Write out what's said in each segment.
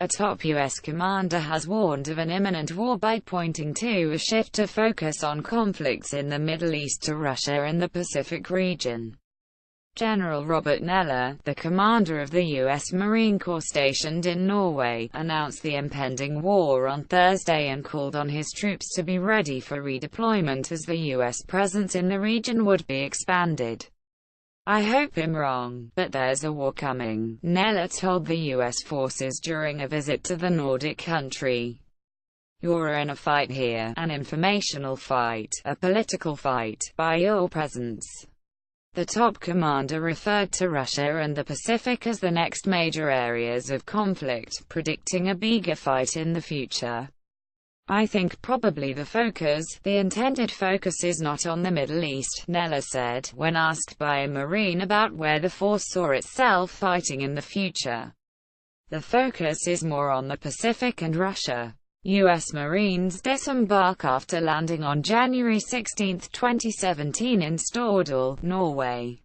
A top U.S. commander has warned of an imminent war by pointing to a shift to focus on conflicts in the Middle East to Russia and the Pacific region. General Robert Neller, the commander of the U.S. Marine Corps stationed in Norway, announced the impending war on Thursday and called on his troops to be ready for redeployment as the U.S. presence in the region would be expanded. "I hope I'm wrong, but there's a war coming," Neller told the U.S. forces during a visit to the Nordic country. "You're in a fight here, an informational fight, a political fight, by your presence." The top commander referred to Russia and the Pacific as the next major areas of conflict, predicting a bigger fight in the future. "I think probably the intended focus is not on the Middle East," Neller said, when asked by a Marine about where the force saw itself fighting in the future. "The focus is more on the Pacific and Russia." U.S. Marines disembark after landing on January 16, 2017 in Stordal, Norway.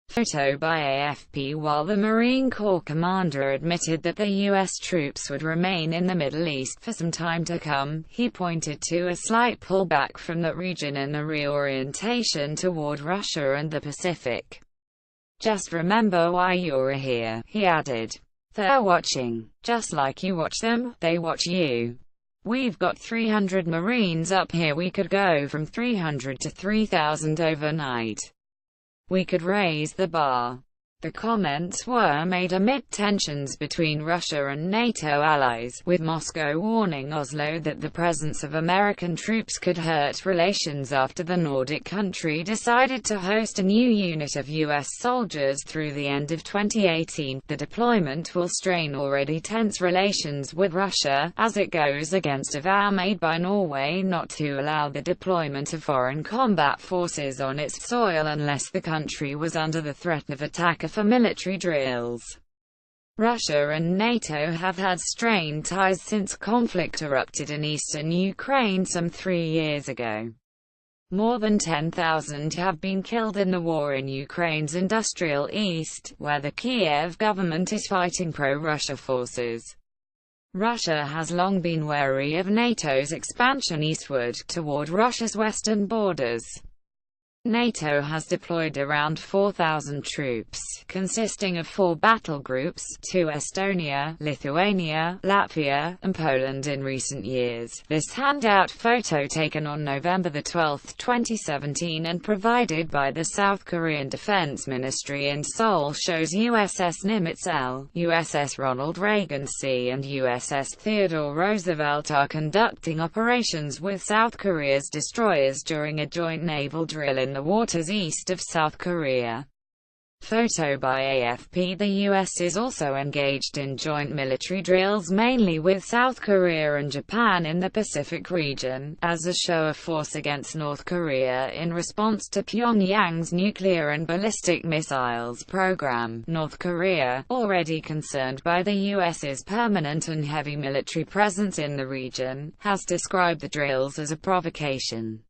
Photo by AFP. While the Marine Corps commander admitted that the U.S. troops would remain in the Middle East for some time to come, he pointed to a slight pullback from that region and a reorientation toward Russia and the Pacific. "Just remember why you're here," he added. "They're watching. Just like you watch them, they watch you. We've got 300 Marines up here. We could go from 300 to 3,000 overnight. We could raise the bar." The comments were made amid tensions between Russia and NATO allies, with Moscow warning Oslo that the presence of American troops could hurt relations after the Nordic country decided to host a new unit of U.S. soldiers through the end of 2018. "The deployment will strain already tense relations with Russia, as it goes against a vow made by Norway not to allow the deployment of foreign combat forces on its soil unless the country was under the threat of attack for military drills." Russia and NATO have had strained ties since conflict erupted in eastern Ukraine some 3 years ago. More than 10,000 have been killed in the war in Ukraine's industrial east, where the Kiev government is fighting pro-Russia forces. Russia has long been wary of NATO's expansion eastward, toward Russia's western borders. NATO has deployed around 4,000 troops, consisting of 4 battle groups, to Estonia, Lithuania, Latvia, and Poland in recent years. This handout photo taken on November 12, 2017 and provided by the South Korean Defense Ministry in Seoul shows USS Nimitz L, USS Ronald Reagan C and USS Theodore Roosevelt are conducting operations with South Korea's destroyers during a joint naval drill in the waters east of South Korea. Photo by AFP. The U.S. is also engaged in joint military drills mainly with South Korea and Japan in the Pacific region, as a show of force against North Korea in response to Pyongyang's nuclear and ballistic missiles program. North Korea, already concerned by the U.S.'s permanent and heavy military presence in the region, has described the drills as a provocation.